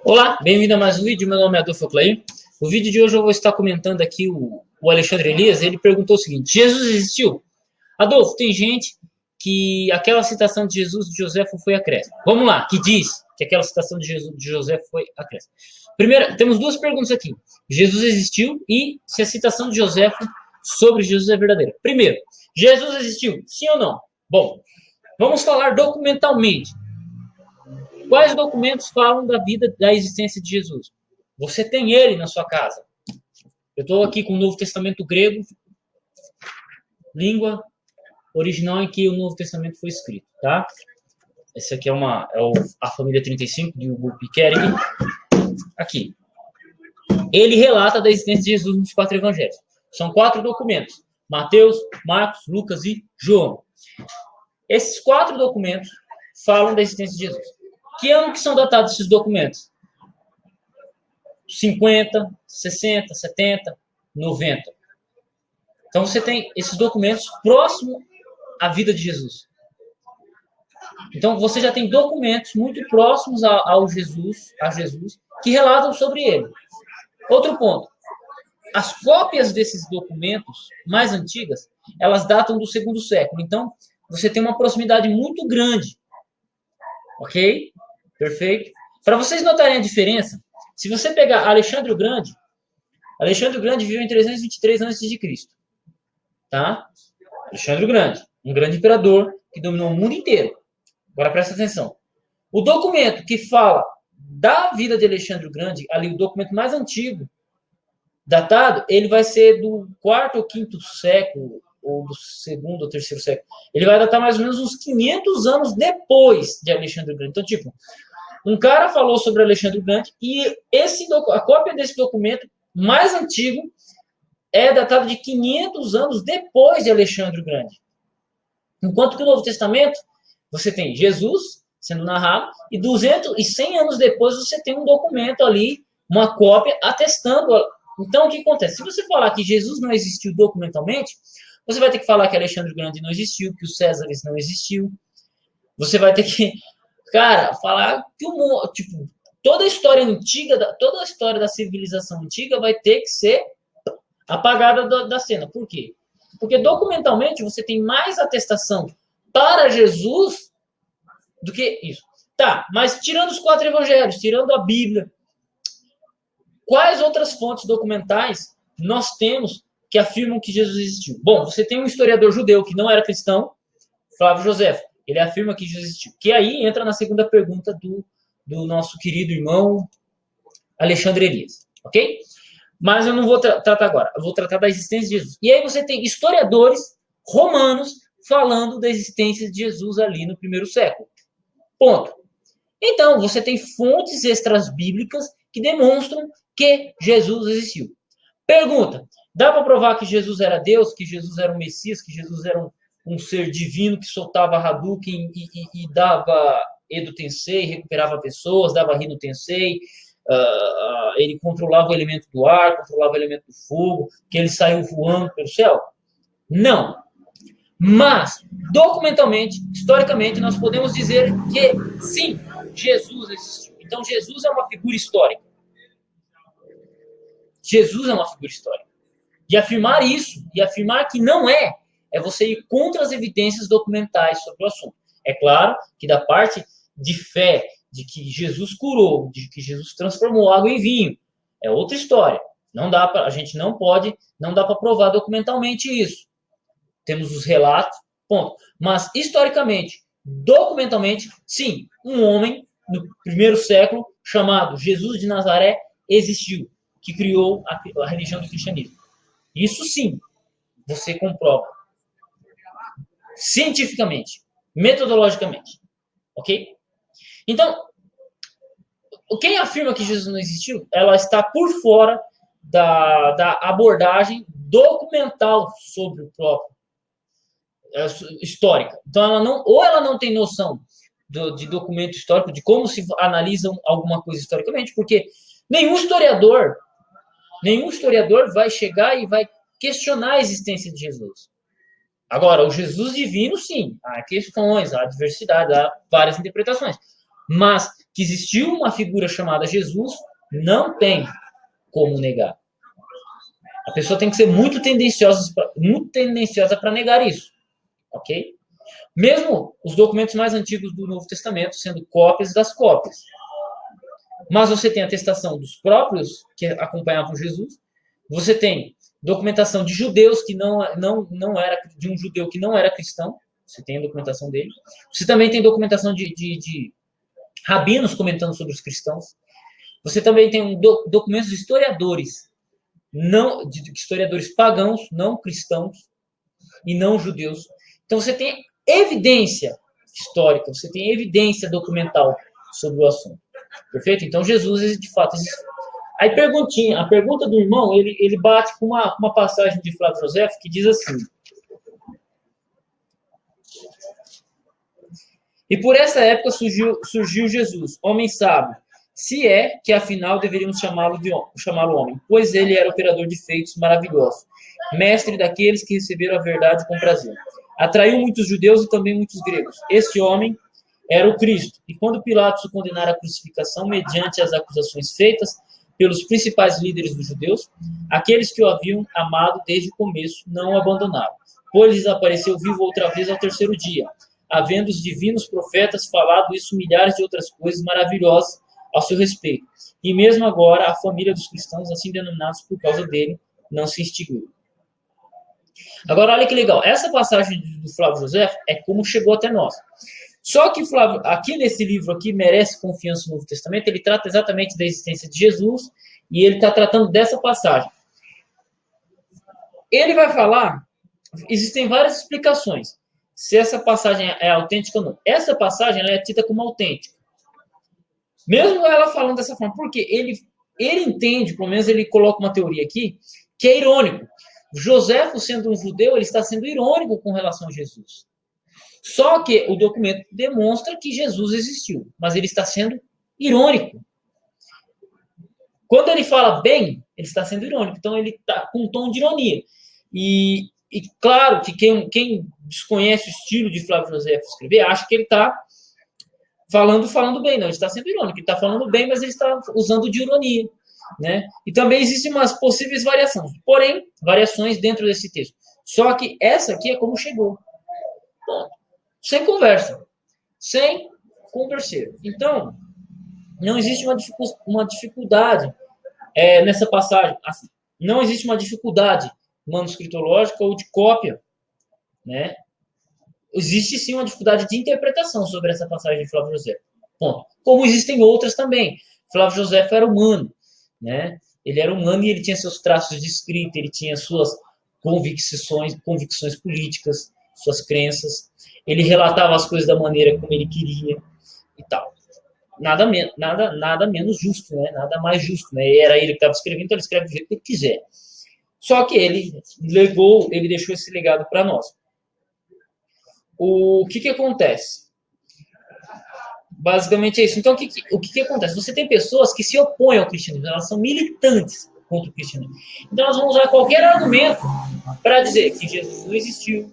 Olá, bem-vindo a mais um vídeo. Meu nome é Adolfo Clay. O vídeo de hoje eu vou estar comentando aqui o Alexandre Elias. Ele perguntou o seguinte: Jesus existiu? Adolfo, tem gente que aquela citação de Jesus de Joséfo foi acréscimo. Vamos lá, que diz que aquela citação de Jesus de Joséfo foi acréscimo. Primeiro, temos duas perguntas aqui: Jesus existiu e se a citação de Joséfo sobre Jesus é verdadeira. Primeiro, Jesus existiu? Sim ou não? Bom, vamos falar documentalmente. Quais documentos falam da vida, da existência de Jesus? Você tem ele na sua casa. Eu estou aqui com o Novo Testamento grego, língua original em que o Novo Testamento foi escrito, tá? Esse aqui é a família 35 de Hugo Pickering. Aqui. Ele relata da existência de Jesus nos 4 evangelhos. São 4 documentos: Mateus, Marcos, Lucas e João. Esses 4 documentos falam da existência de Jesus. Que ano que são datados esses documentos? 50, 60, 70, 90. Então você tem esses documentos próximos à vida de Jesus. Então você já tem documentos muito próximos a Jesus, que relatam sobre ele. Outro ponto: as cópias desses documentos mais antigas, elas datam do 2º século. Então você tem uma proximidade muito grande. Ok? Perfeito? Para vocês notarem a diferença, se você pegar Alexandre o Grande viveu em 323 a.C. Tá? Alexandre o Grande, um grande imperador que dominou o mundo inteiro. Agora presta atenção. O documento que fala da vida de Alexandre o Grande, ali o documento mais antigo, datado, ele vai ser do 4º ou 5º século, ou do 2º ou 3º século. Ele vai datar mais ou menos uns 500 anos depois de Alexandre o Grande. Então, tipo, um cara falou sobre Alexandre o Grande e a cópia desse documento mais antigo é datado de 500 anos depois de Alexandre o Grande. Enquanto que o Novo Testamento, você tem Jesus sendo narrado e 200 e 100 anos depois você tem um documento ali, uma cópia atestando. Então, o que acontece? Se você falar que Jesus não existiu documentalmente, você vai ter que falar que Alexandre o Grande não existiu, que os Césares não existiu. Você vai ter que, cara, falar que toda a história antiga, toda a história da civilização antiga vai ter que ser apagada da cena. Por quê? Porque documentalmente você tem mais atestação para Jesus do que isso. Tá, mas tirando os 4 evangelhos, tirando a Bíblia, quais outras fontes documentais nós temos que afirmam que Jesus existiu? Bom, você tem um historiador judeu que não era cristão, Flávio Josefo. Ele afirma que Jesus existiu. Que aí entra na segunda pergunta do nosso querido irmão Alexandre Elias. Ok? Mas eu não vou tratar agora. Eu vou tratar da existência de Jesus. E aí você tem historiadores romanos falando da existência de Jesus ali no 1º século. Ponto. Então, você tem fontes extras-bíblicas que demonstram que Jesus existiu. Pergunta: dá para provar que Jesus era Deus, que Jesus era um Messias, que Jesus era um ser divino que soltava Hadouken e dava Edo Tensei, recuperava pessoas, dava Rino Tensei, ele controlava o elemento do ar, controlava o elemento do fogo, que ele saiu voando pelo céu? Não. Mas, documentalmente, historicamente, nós podemos dizer que, sim, Jesus existiu. Então, Jesus é uma figura histórica. Jesus é uma figura histórica. E afirmar isso, e afirmar que não é você ir contra as evidências documentais sobre o assunto. É claro que da parte de fé, de que Jesus curou, de que Jesus transformou água em vinho, é outra história. A gente não dá para provar documentalmente isso. Temos os relatos, ponto. Mas, historicamente, documentalmente, sim, um homem no 1º século chamado Jesus de Nazaré existiu, que criou a religião do cristianismo. Isso sim, você comprova. Cientificamente, metodologicamente. Ok? Então, quem afirma que Jesus não existiu, ela está por fora da abordagem documental sobre o próprio histórica. Então, ela não tem noção de documento histórico, de como se analisa alguma coisa historicamente, porque nenhum historiador vai chegar e vai questionar a existência de Jesus. Agora, o Jesus divino, sim, há questões, há diversidade, há várias interpretações. Mas que existiu uma figura chamada Jesus, não tem como negar. A pessoa tem que ser muito tendenciosa para negar isso, ok? Mesmo os documentos mais antigos do Novo Testamento sendo cópias das cópias. Mas você tem a atestação dos próprios que acompanhavam Jesus, você tem documentação de judeus que não era de um judeu que não era cristão, você tem a documentação dele. Você também tem documentação de rabinos comentando sobre os cristãos. Você também tem documentos de historiadores, de historiadores pagãos, não cristãos e não judeus. Então você tem evidência histórica, você tem evidência documental sobre o assunto. Perfeito? Então Jesus de fato existe. Aí a pergunta do irmão, ele bate com uma passagem de Flávio José que diz assim: e por essa época surgiu Jesus, homem sábio, se é que afinal deveríamos chamá-lo homem, pois ele era operador de feitos maravilhosos, mestre daqueles que receberam a verdade com prazer. Atraiu muitos judeus e também muitos gregos. Este homem era o Cristo. E quando Pilatos o condenara à crucificação, mediante as acusações feitas pelos principais líderes dos judeus, aqueles que o haviam amado desde o começo não o abandonaram, pois lhes apareceu vivo outra vez ao terceiro dia, havendo os divinos profetas falado isso milhares de outras coisas maravilhosas ao seu respeito. E mesmo agora, a família dos cristãos, assim denominados por causa dele, não se extinguiu. Agora, olha que legal. Essa passagem do Flávio José é como chegou até nós. Só que Flávio, aqui nesse livro aqui, Merece Confiança no Novo Testamento, ele trata exatamente da existência de Jesus e ele está tratando dessa passagem. Ele vai falar, existem várias explicações, se essa passagem é autêntica ou não. Essa passagem ela é tida como autêntica. Mesmo ela falando dessa forma, porque ele entende, pelo menos ele coloca uma teoria aqui, que é irônico. Joséfo, sendo um judeu, ele está sendo irônico com relação a Jesus. Só que o documento demonstra que Jesus existiu, mas ele está sendo irônico. Quando ele fala bem, ele está sendo irônico. Então, ele está com um tom de ironia. E claro que quem desconhece o estilo de Flávio José escrever, acha que ele está falando bem. Não, ele está sendo irônico. Ele está falando bem, mas ele está usando de ironia. Né? E também existem umas possíveis variações. Porém, variações dentro desse texto. Só que essa aqui é como chegou. Ponto. Sem conversa. Sem converseiro. Então, não existe uma dificuldade nessa passagem. Assim, não existe uma dificuldade manuscritológica ou de cópia. Né? Existe sim uma dificuldade de interpretação sobre essa passagem de Flávio José. Ponto. Como existem outras também. Flávio José era humano. Né? Ele era humano e ele tinha seus traços de escrita, ele tinha suas convicções políticas, suas crenças. Ele relatava as coisas da maneira como ele queria e tal. Nada menos justo, né? Nada mais justo. Né? Era ele que estava escrevendo, então ele escreve do jeito que ele quiser. Só que ele deixou esse legado para nós. O que acontece? Basicamente é isso. Então, o que acontece? Você tem pessoas que se opõem ao cristianismo, elas são militantes contra o cristianismo. Então, elas vão usar qualquer argumento para dizer que Jesus não existiu,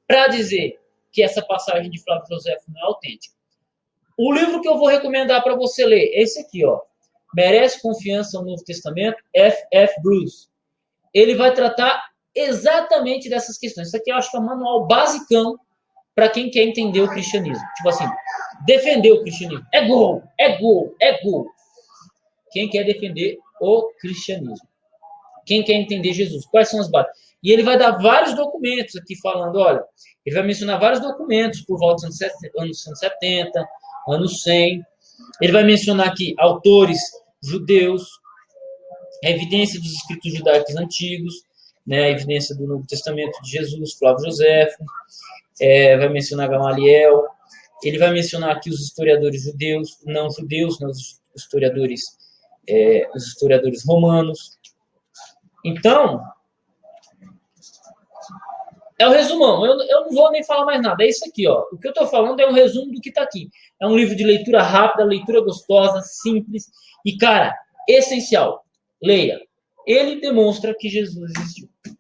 para dizer que essa passagem de Flávio José não é autêntica. O livro que eu vou recomendar para você ler é esse aqui, ó. Merece Confiança no Novo Testamento, F. Bruce. Ele vai tratar exatamente dessas questões. Isso aqui eu acho que é um manual basicão para quem quer entender o cristianismo. Tipo assim, defender o cristianismo. É gol. Quem quer defender o cristianismo? Quem quer entender Jesus? Quais são as bases? E ele vai dar vários documentos aqui falando, olha, ele vai mencionar vários documentos por volta dos anos 170, anos 100. Ele vai mencionar aqui autores judeus, a evidência dos escritos judaicos antigos, né, a evidência do Novo Testamento de Jesus, Flávio Josefo, vai mencionar Gamaliel, ele vai mencionar aqui os historiadores judeus, não judeus, né, os historiadores romanos. Então, é o resumão. Eu não vou nem falar mais nada. É isso aqui, ó. O que eu estou falando é um resumo do que está aqui. É um livro de leitura rápida, leitura gostosa, simples e, cara, essencial. Leia. Ele demonstra que Jesus existiu. É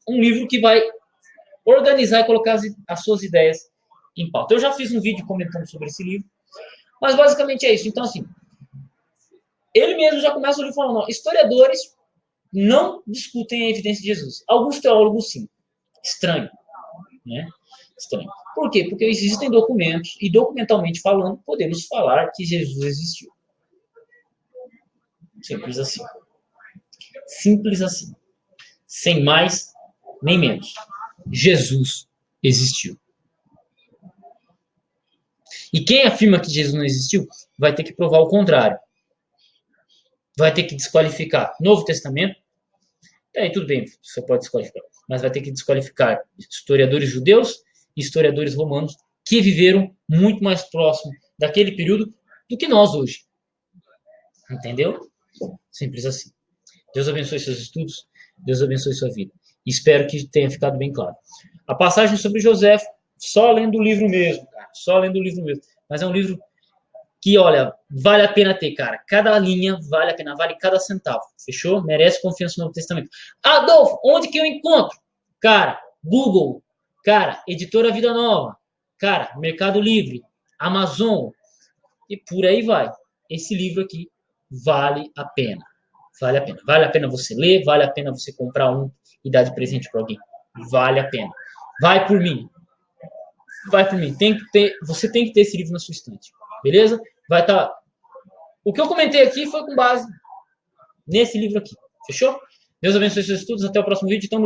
um livro que vai organizar e colocar as suas ideias em pauta. Eu já fiz um vídeo comentando sobre esse livro, Mas basicamente é isso. Então, assim, ele mesmo já começa o livro falando, não, historiadores não discutem a evidência de Jesus. Alguns teólogos, sim. Estranho, né? Estranho. Por quê? Porque existem documentos, e documentalmente falando, podemos falar que Jesus existiu. Simples assim. Simples assim. Sem mais nem menos. Jesus existiu. E quem afirma que Jesus não existiu vai ter que provar o contrário. Vai ter que desqualificar Novo Testamento. Aí tudo bem, você pode desqualificar. Mas vai ter que desqualificar historiadores judeus e historiadores romanos que viveram muito mais próximo daquele período do que nós hoje. Entendeu? Simples assim. Deus abençoe seus estudos. Deus abençoe sua vida. Espero que tenha ficado bem claro. A passagem sobre José, só lendo o livro mesmo, cara. Só lendo o livro mesmo. Mas é um livro que, olha, vale a pena ter, cara. Cada linha vale a pena, vale cada centavo. Fechou? Merece confiança no Novo Testamento. Adolfo, onde que eu encontro? Cara, Google. Cara, Editora Vida Nova. Cara, Mercado Livre. Amazon. E por aí vai. Esse livro aqui vale a pena. Vale a pena. Vale a pena você ler, vale a pena você comprar um e dar de presente para alguém. Vale a pena. Vai por mim. Vai por mim. Você tem que ter esse livro na sua estante. Beleza? Vai estar. O que eu comentei aqui foi com base nesse livro aqui. Fechou? Deus abençoe seus estudos. Até o próximo vídeo. Tamo junto.